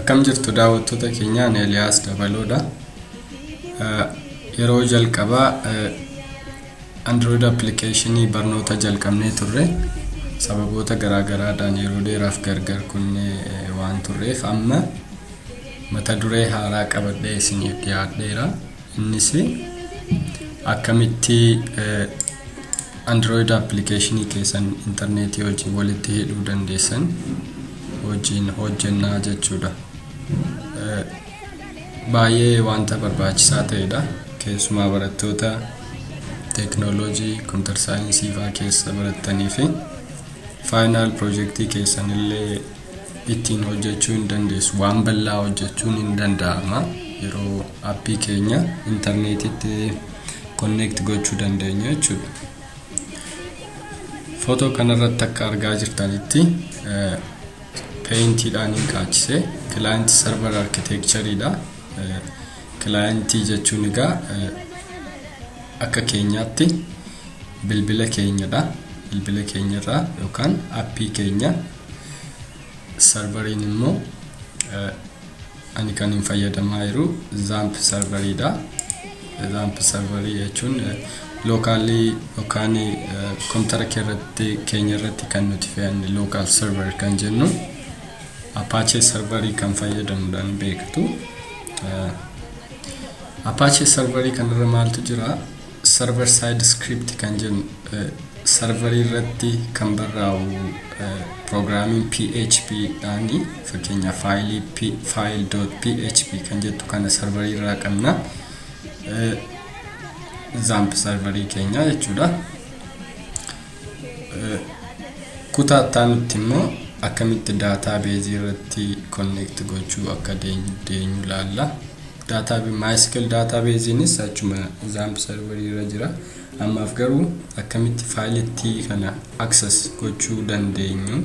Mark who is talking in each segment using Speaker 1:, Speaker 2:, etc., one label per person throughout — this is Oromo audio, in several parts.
Speaker 1: Akkam jirtu daawwattoota keenyaa Eliyaas Dabaloodha. Yeroo jalqabaa Android application barnoota jalqabnee turre sababoota garaagaraadhaan yeroo dheeraaf gargar kunne waan turreef amma mata duree haaraa qabadhee isiniif dhiyaadheera. Innis akkamitti Android application keessan internetii wajjin walitti hidhuu dandeessan wajjin hojjennaa jechuudha. Baay'ee wanta barbaachisaa ta'edha. Keessumaa barattoota teknooloojii, computer science faa keessa baratanii fi final project keessan illee ittiin hojjechuu hin dandeessu. Waan bal'aa hojjechuun hin danda'ama yeroo appii keenya internetitti connect gochuu dandeenya jechuudha. Foto kanarratti akka argaa jirtanitti paintiidhaan hin kaachise client server architectureidha. Client jechuun egaa akka keenyaatti bilbila keenyadha. Bilbila keenyarraa yookaan appii keenya serveriin immoo ani kan hin fayyadamaa jiru zamp serveriidha. Zamp serverii jechuun locally yookaan computer keenya irratti kan nuti fe'anne local server kan jennu Apache serverii kan fayyadamuudhaan beektu. Apache serverii kanarra maaltu jira? Server side script kan jennu serverii irratti kan barraa'u programming PHP dhaani fakkeenya file.php kan jettu kana serverii irraa qabna. Zamp serverii keenya jechuudha. Kutaa taanutti immoo akkamitti database irratti connect gochuu akka deenyu laalla. MySQL database inis achuma zamp serverii irra jira. Ammaaf garuu akkamitti faayiletti kana access gochuu dandeenyu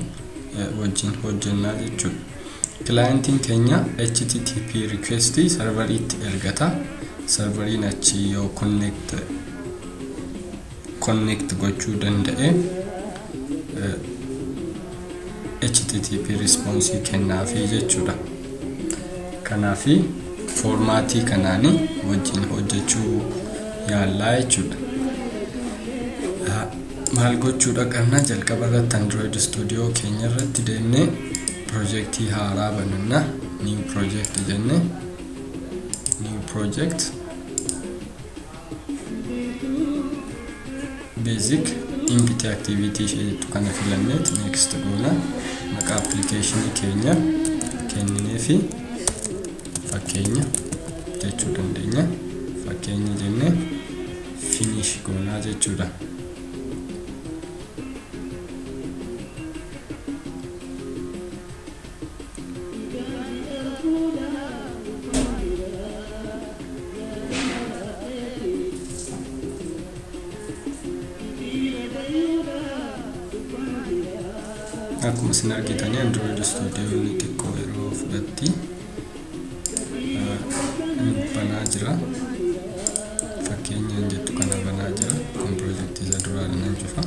Speaker 1: wajjin hojjennaa jechuudha. Clientiin keenya HTTP request serveriitti ergata. Serveriin achi yoo connect gochuu danda'e HTTP response kennaafi jechuudha. Kanaafi formatii kanaani wajjin hojjechuu yaallaa jechuudha. Maal gochuudha qabna? Jalqaba irratti Android Studio keenya irratti deemnee projectii haaraa bananna. New project jenne new project basic input activity jedhu kana filanneet next goona. Maqaa application keenya kenninee fi fakkeenya jechuu dandeenya. Fakkeenya jennee finish goonaa jechuudha. Akkuma isin argitanii Android Studio ni xiqqoo yeroo fudhatti banaa jira. Fakkeenyaan jettu kana banaa jira. Kun projectii isa duraan nan cufa.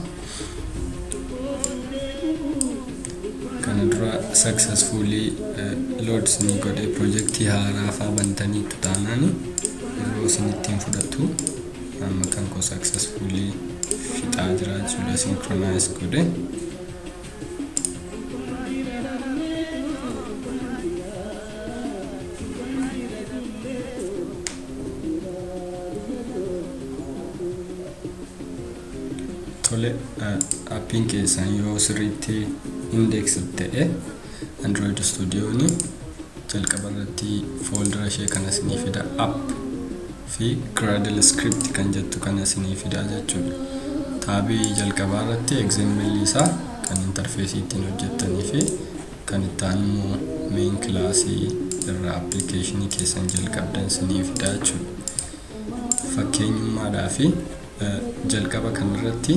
Speaker 1: Kana dura successfully loads ni godhe projectii haaraa faa bantaniitu taanaani yeroo isin ittiin fudhatu amma kan koo successfully fixaa jira jechuudha. Synchronize godhe. Appiin keessan yoo sirriitti index ta'e Android Studio ni jalqaba irratti folder ishee kana isinii fida. App fi Gradle script kan jettu kana isinii fida jechuudha. Taabii jalqabaa irratti XML isaa kan interface ittiin hojjettanii fi kan itti aanu main class irraa application keessan jalqabdan isinii fida jechuudha. Fakkeenyummaadhaa fi jalqaba kanarratti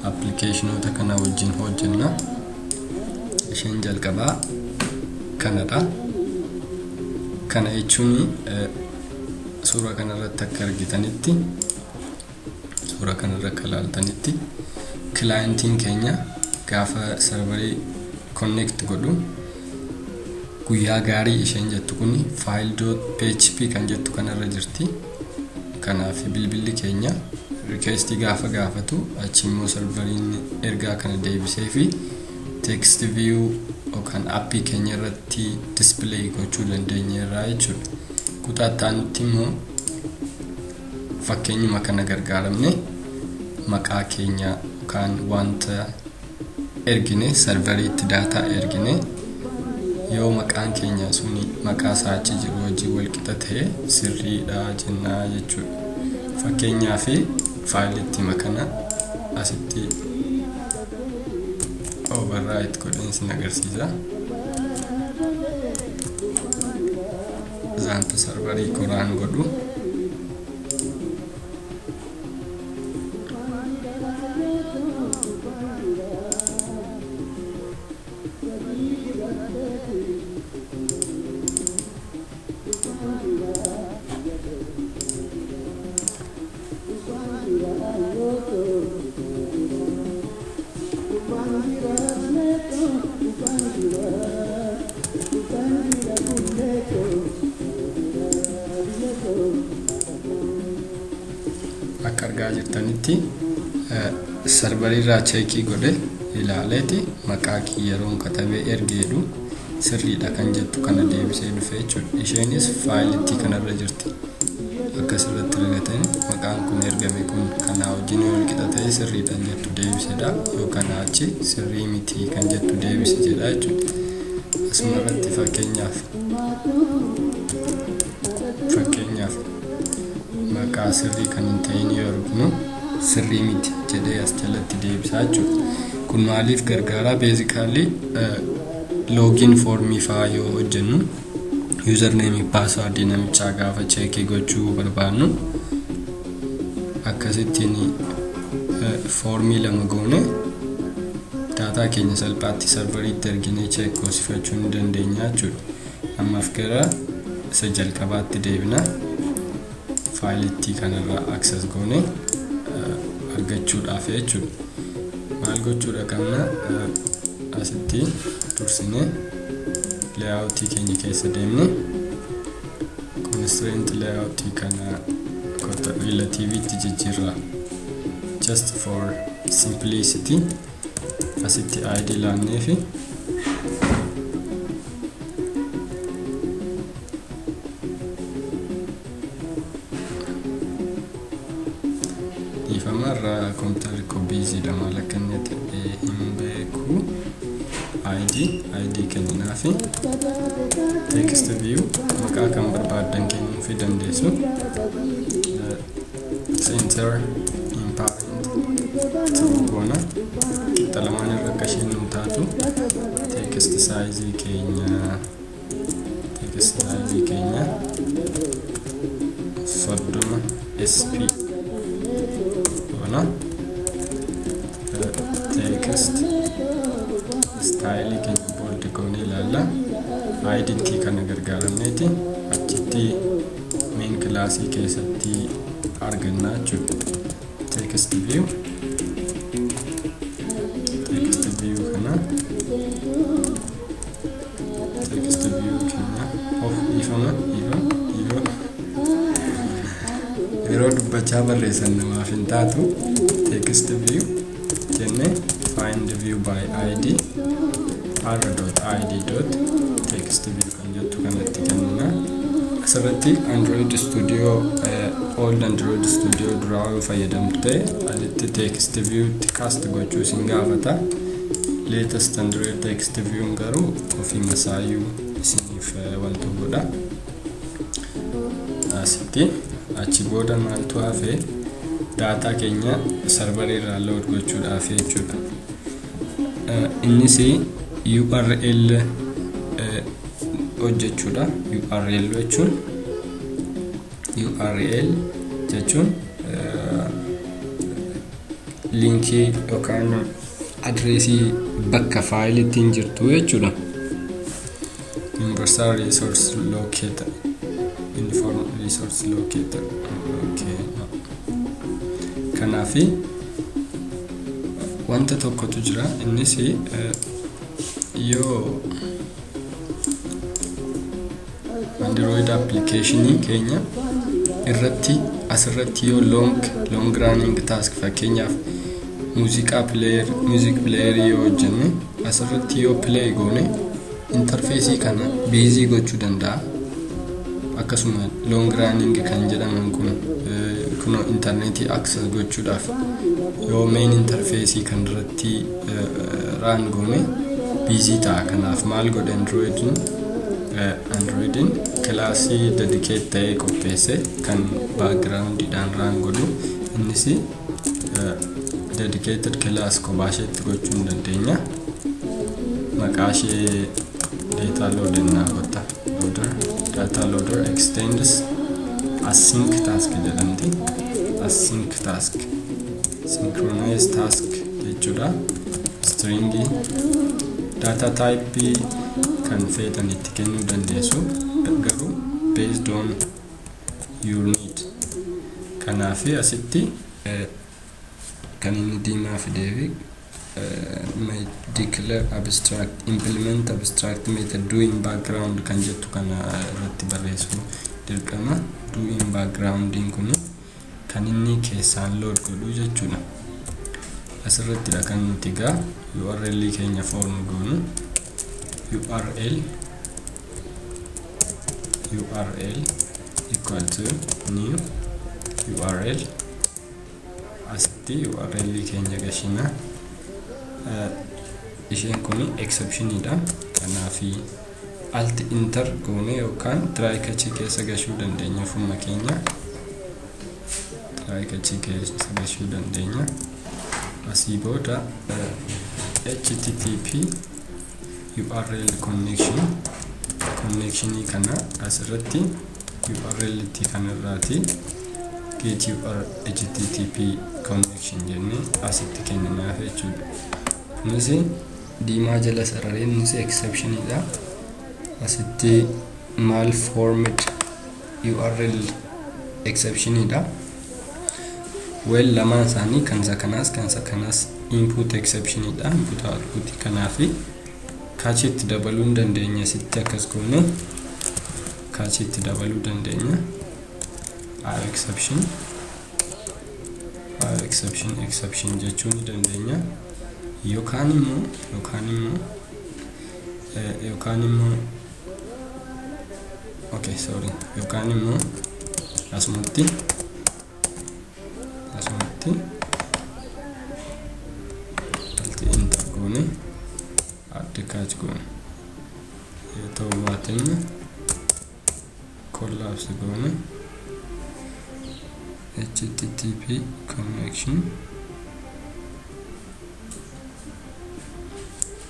Speaker 1: applicationota kana wajjin hojjenna. Isheen jalqabaa kanadha. Kana jechuun suura kanarratti akka argitanitti suura kanarra akka ilaaltanitti clientiin keenya gaafa serverii connect godhu guyyaa gaarii isheen jettu kun file.php kan jettu kanarra jirti. Kanaaf bilbilli keenya request gaafa gaafatu achi immoo serveriin ergaa kana deebisee fi text view yookaan appii keenya irratti display gochuu dandeenyeerra jechuudha. Kutaataanitti immoo fakkeenyuma kana gargaaramne maqaa keenya yookaan wanta ergine serveriitti data ergine yoo maqaan keenya suni maqaa saachi jiru hojii wal qixa ta'e sirriidha jennaa jechuudha. Fakkeenyaaf faayilitti makana asitti overwrite godheen sin agarsiisa. Zaanta serverii koraan godhu akka argaa jirtanitti serverirraa cheekii godhe ilaaleeti maqaa kiyyaroon katabee ergeedhu sirriidha kan jettu kana deebisee dhufe jechuudha. Isheenis faayilitti kanarra jirti. Akkasirratti argatanii maqaan kun ergame kun kana wajjin wal qixa ta'e sirriidha jettu deebisedha yookaan achi sirrii miti kan jettu deebise jedha jechuudha. Asumarratti fakkeenyaaf maqaa sirrii kan hin ta'in yoo arginu sirrii miti jedhee as jalatti deebisaa jechuudha. Kun maaliif gargaara? Basically login formii faa yoo hojjennu username password namichaa gaafa cheekii gochuu barbaannu akkasittiin formii lama goone data keenya salphaatti serveriitti erginee cheek goosifachuu ni dandeenya jechuudha. Ammaaf gara isa jalqabaatti deebina. Faayilitti kanarraa access goone argachuudhaaf jechuudha. Maal gochuudha qabna? Asitti tursine layout keenya keessa deemne constraint layout kana relativity jijjiirra just for simplicity asitti id laannee fi ifamarra computer Qubee dama lakkannete himbeeku id kennaa fi text view maqaa kan barbaadan kennuu fi dandeessu center in parent ta'uu goona qixa lamaan irra akka isheen nu taatu text size keenya 30 sp goona text style keenya bold goone ilaalla. Identity kana gargaaramneeti achitti main class keessatti arganna jechuudha. Text view kana text view keenya of ifama yeroo dubbachaa barreessan namaaf hin taatu text view jenne find view by id r.id. text view kan jettu kanatti kennina. Asirratti Android Studio old Android Studio duraa fayyadamte asitti text view cast gochuu sin gaafata. Latest Android text view garuu ofii masaayyuu isiniif wantu godha. Asitti achi booda maaltu hafe data keenya serverirraa load gochuudhaaf jechuudha. Innis URL hojjechuudha. URL jechuun linkii yookaan adreesii bakka faayiliitiin jirtu jechuudha. Universal resource locator kanaafi wanta tokkotu jira. Innis yoo Android application keenya irratti asirratti yoo long running task fakkeenyaaf music player yoo hojjenne asirratti yoo play goone interface kana busy gochuu danda'a. Akkasuma long running kan jedhaman kun internet access gochuudhaaf yoo main interface kan irratti run goone busy ta'a. Kanaaf maal godhe Androidin classii dedicate ta'ee qopheesse kan background dhaan run godhu. Innis dedicated class kophaasheetti gochuu dandeenya. Maqaashee data loader extends async task jedhamti. Async task synchronize task jechuudha. String data type kan feetan itti kennuu dandeessu garuu based on your need. Kanaaf asitti kan inni diimaa fideefi declare abstract implement abstract method doing background kan jettu kana irratti barreessu dirqama. Doing background kun kan inni keessaan load godhu jechuudha. Asirratti kan nuti gaa URL keenya form goonu URL equal to new URL asitti URL keenya gashina. Isheen kun exception dha. Kanaaf alt enter goone yookaan try kachi keessa gashuu dandeenya. Fuma keenya try kachi keessa gashuu dandeenya. Asii booda HttpURLConnection kana asirratti URL itti kanarraati get HTTP connection jenne asitti kenninaaf jechuudha. Kunis diimaa jala sarareen nuti exception dha. Asitti malformed URL exception dha. Well lamaan isaanii kan sakanas input exception dha. Input output kanaaf kachitti dabaluu dandeenya. Sitti akkas goone kachitti dabaluu dandeenya. exception jechuun dandeenya. Yookaan immoo asumatti alti enter goone adda kaach goone yoo ta'u baateen collapse goone HTTP connection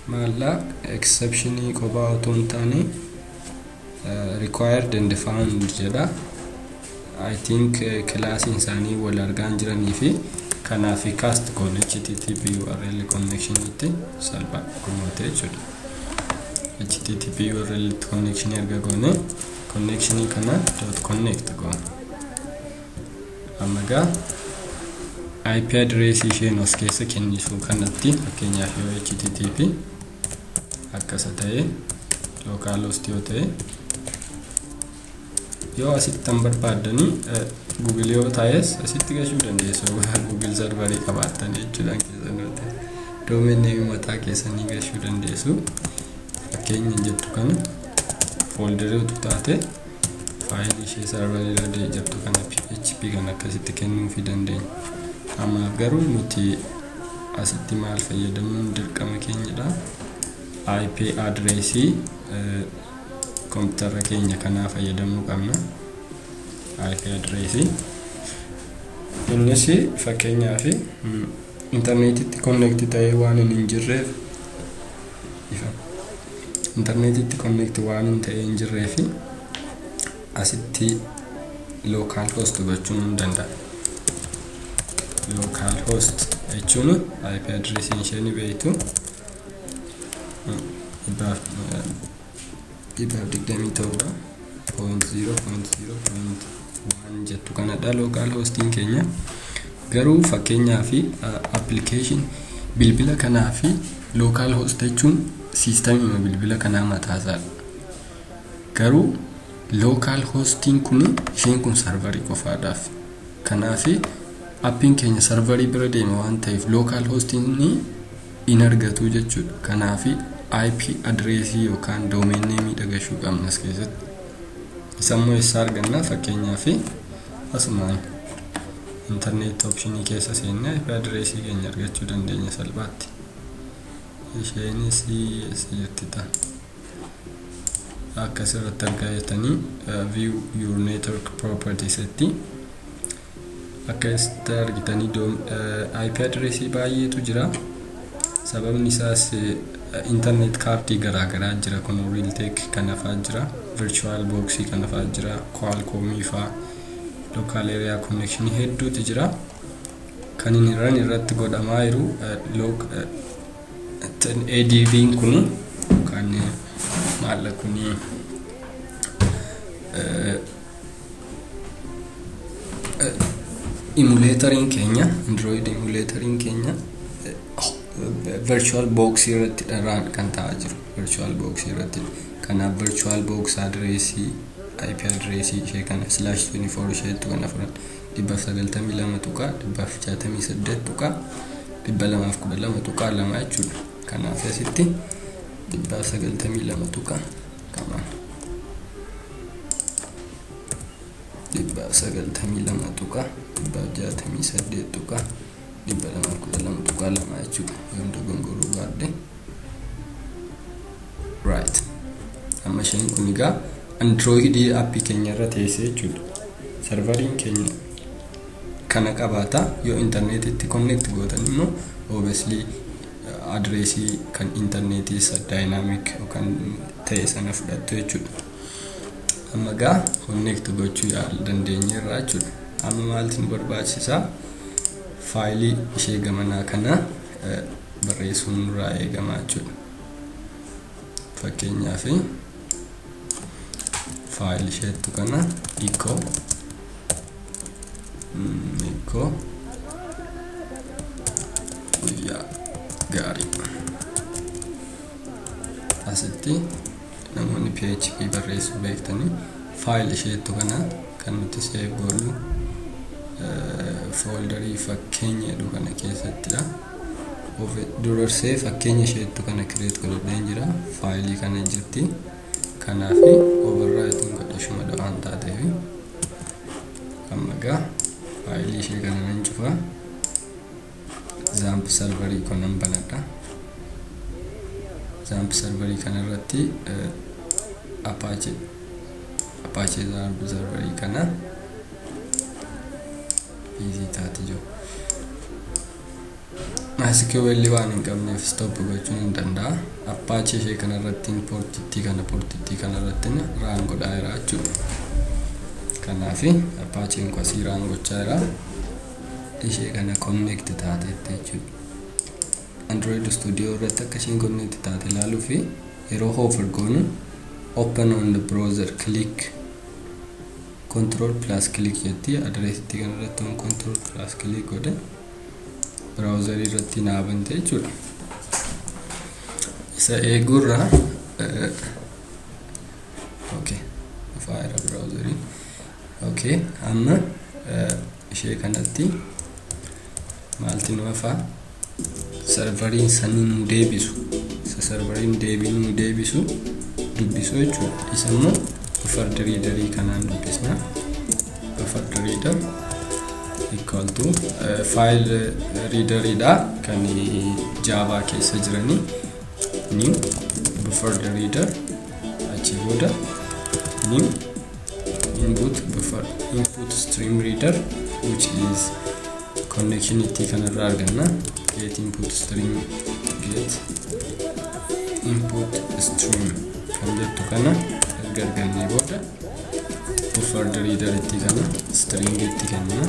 Speaker 1: malla exception kophaa otoo hin taane required and found jedha. I think class isaanii wal argaan jiranii fi kanaaf cast goone HttpURLConnection itti salphaa kunuunte jechuudha. HttpURLConnection erga goone connection kana .connect goone. Ammagaa IP address isheen os keessa kennisu kanatti fakkeenyaaf yoo HTTP akkasa ta'e localhost yoo ta'e yoo asitti barbaaddanii Google yoo ta'es asitti gashuu dandeessu. Google server qabaatan jechuudha keessatti domain name mataa keessanii gashuu dandeessu. Fakkeenya jettu kana folder yoo taate file ishee server irra jettu kana PHP kan akkasitti kennuu fi dandeenya. Amma garuu nuti asitti maal fayyadamuun dirqama keenyadha. IP address computer keenya kana fayyadamuu qabna. IP address innis fakkeenyaaf internetitti connect ta'ee waan hin jirreef asitti localhost gochuun danda'a. Localhost jechuun IP address isheen beektu ibaaf 27.0.0.1 jettu kanadha localhosting keenya. Garuu fakkeenyaaf application bilbila kanaaf localhost jechuun system bilbila kanaa mataasaa. Garuu local hosting kun isheen kun serverii qofaadhaaf. Kanaaf appiin keenya serverii bira deema waan ta'eef local hosting ni in argatu jechuudha. Kanaaf IP address yookaan domain name dhagashuu qabna as keessatti. Isammoo isa arganna fakkeenyaaf asumaan internet option keessa seennee IP address keenya argachuu dandeenya salphaatti. Isheenis asirratti ta'a. Akkasirratti argatanii view your network properties etti. Akkasitti argitanii IP address baay'eetu jira. Sababni isaas internet card garaagaraa jira. Kun Realtek kana fa'aa jira, virtual box kana fa'aa jira, Qualcomm fa'aa, local area connection hedduutu jira. Kan inni irratti godhamaa jiru ADV kun kan maalla kuni emulatorin keenya, Android emulatorin keenya virtual box irratti dharaan kan ta'aa jiru. Virtual box irratti kana virtual box address IP address ishee kana /24 isheetu kana furan 992 tuqa 168 tuqa 212 tuqa lama jechuudha. Kanaaf asitti 992 tuqa kama 992 tuqa 168 tuqa 212 tuqa lama jechuudha. Yoon dogongoruu baadde right. Amma isheen kun egaa Android app keenya irra teessee jechuudha. Serveriin keenya kana qabaata. Yoo internet itti connect gootan immoo obviously address kan internet isa dynamic yookaan ta'e sana fudhattu jechuudha. Amma gaa connect gochuu dandeenyeerra jechuudha. Amma maaltu nu barbaachisa? Faayilii ishee gamanaa kana barreessuun nurraa eegama jechuudha. Fakkeenyaaf file isheetu kana echo gaarii asitti namoonni PHP barreessuu beektanii file isheetu kana kan nuti save goonu folderii fakkeenya jedhu kana keessattidha. Dursee fakkeenya isheetu kana create godheen jira. Faayilii kana jirti. Kanaaf overwrite godhashuma waan taateef amma gaa faayilii ishee kana nan cufa. Zamp serverii kanan banadha. Zamp serverii kana irratti Apache Zamp serverii kana easy taati jiru. SQL waan hin qabneef stop gochuun hin danda'a. Apache ishee kana irratti portitti kana irratti raan godhaa jira jechuudha. Kanaaf Apache kwasii raan gochaa jira. Ishee kana connect taateetti jechuudha. Android Studio irratti akka isheen connect taate ilaaluuf yeroo hover goonu open on the browser click control plus click jetti address itti kana irratti control plus click godhe browser irratti naabante jechuudha. Isa eegurra okay fire browser okay amma ishee kanatti maalti nu afa serverin sanin deebisu serverin deebisu dubbisu jechuudha. Isammoo buffer reader kanaan dubbisna. Buffer reader equal to file reader ida kan Java keessa jirani new buffer reader achi booda new input stream reader which is connectivity kana irraa arganna. Get input stream kan jettu kana gargannee booda buffer reader itti kana string itti kenna.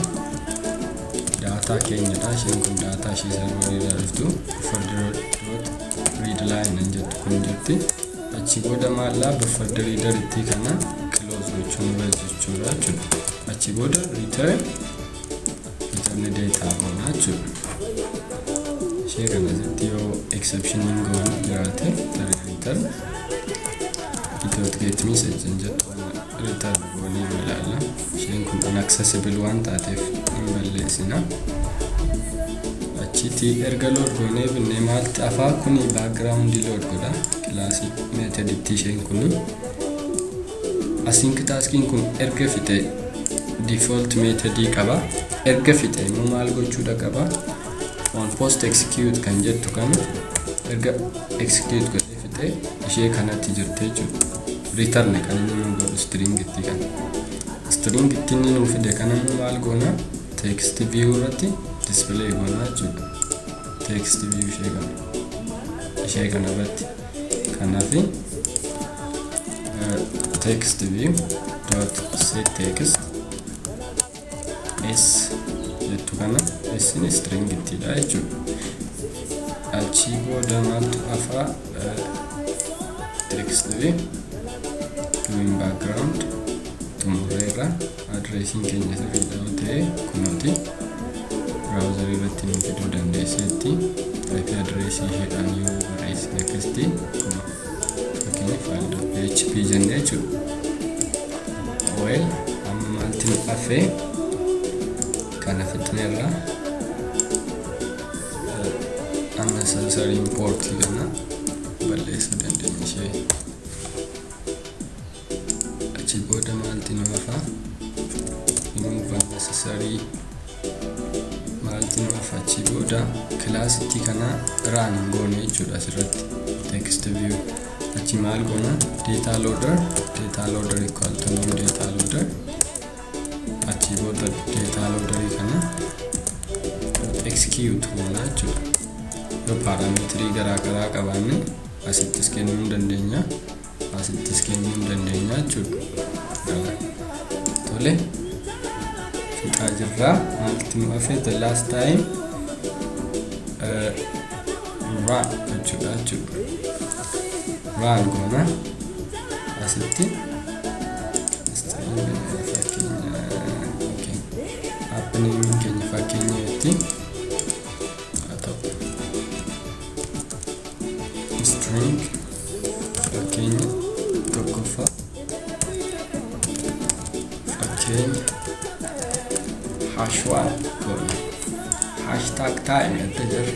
Speaker 1: Data keenya dha isheen kun data ishee server irraa dhuftu buffer read line nan jettu kun jetti achi booda maalla buffer reader itti kana close gochuun jechuudha jechuudha. Achi booda return data ona jechuudha. Ishee kana asitti yoo exception goon jiraate return it will get message in jettu return goonee ilaalla. Isheen kun inaccessible waan taateef hin balleessina. Achitti erga load goonee binnee maalti afaa kuni background load godha. Classic method itti isheen kuni. Async tasking kun erga fite default method qaba. Erga fite immoo maal gochuudha qaba? On post execute kan jettu kana erga execute godhee fite ishee kanatti jirtee jechuudha. Return kan inni nu godhu string itti kan. String itti inni nu fide kana maal goona? Text view irratti display goona jechuudha. Text view ishee kana irratti. Kanaafi text view dot set text s jettu kana s ni string itti dha jechuudha. Achi booda maaltu afaa text view in background tumurreerra addressing keenya sirriidha yoo ta'e kunuuti browser irratti nu fiduu dandeesseetti IP address isheedhaan yoo barreessine akkasitti fakkeenya file.php jennee jechuudha. Well amma maalti nu hafee kana fixneerra unnecessary import kana balleessuu dandeenya ishee. Achi booda maalti nu hafa remove unnecessary maalti nu hafa achi booda class itti kana run goone jechuudha asirratti text view. Achi maal goona data loader equal to new data loader. Achi booda data loader kana execute goona jechuudha. Yoo parametrii garaa qabaanne asittis kennuu dandeenya jechuudha. Tole fixaa jirra. Maalti nu hafe the last time run jechuudha. Run goona asitti happening keenya fakkeenya itti string fakkeenya tokkoffaa fakkeenya #1 goona hashtag time itti jira.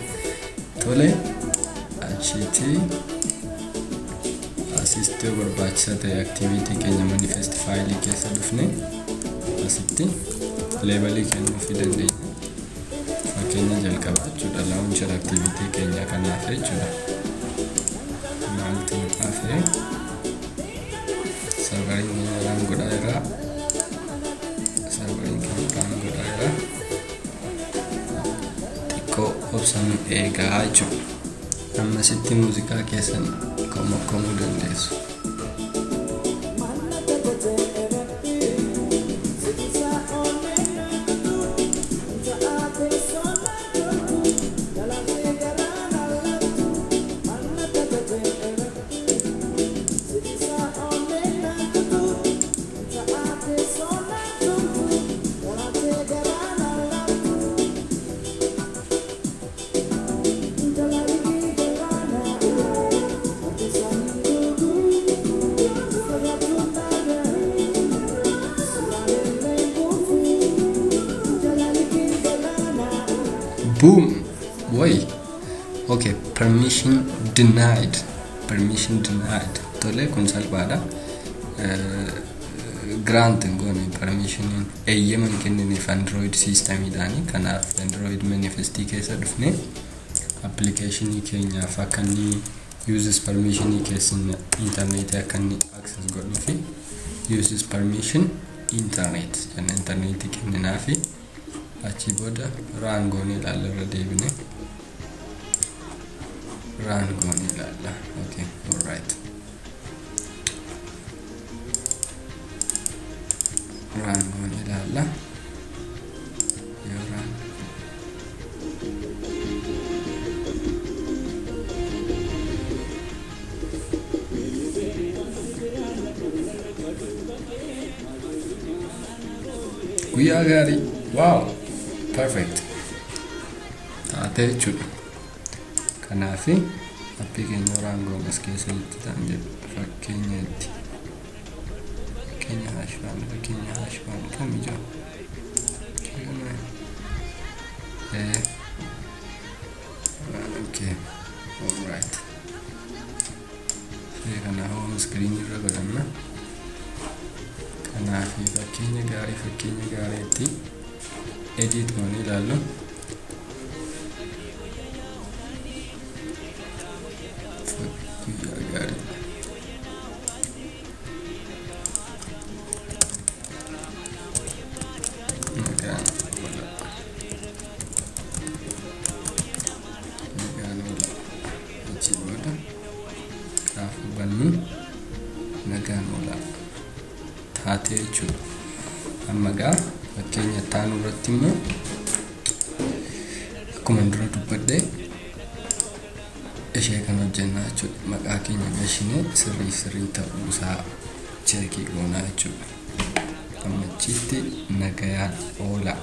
Speaker 1: Tole achitti assistee barbaachisaa ta'e activity keenya manifest file keessa dhufne asitti labelii kennuu fi dandeenya. Fakkeenya jalqabaa jechuudha launcher activity keenya kanaaf jechuudha. Maalti nu hafe serveriin keenya run godhaa jira. Xiqqoo obsan eegaa jechuudha. Ammasitti muuziqaa keessan komuu dandeessu. Boom. Why? Okay, permission denied. Tole kun salphaadha. Grant ngone permission eeyyaman kenniniif Android system idhaani. Kanaaf Android manifest keessa dhufne application keenyaaf akka inni uses permission keessan internet akka inni access godhu fi uses permission internet jenna internet kenninaafi achi booda run goone ilaallarra deebine run goone ilaalla. Okay, all right. Run goone ilaalla. Run. Guyyaa gaarii. Wow. Perfect. Taatee jechuudha. Kanaafi appii keenya run goone as keessa itti ta'an jedhu fakkeenyatti. fakkeenya haashwaan kam jira okay all right kana home screen irra godhanna kanaaf fakkeenya gaariitti edit goonee ilaallu nagaan ola taatee jechuudha. Amma gaa fakkeenya taanu irratti immoo akkuma dura dubbadde ishee kan hojjennaa jechuudha. Maqaa keenya gashinee sirrii ta'uusaa cheekii goonaa jechuudha. Amma achitti nagaan ola.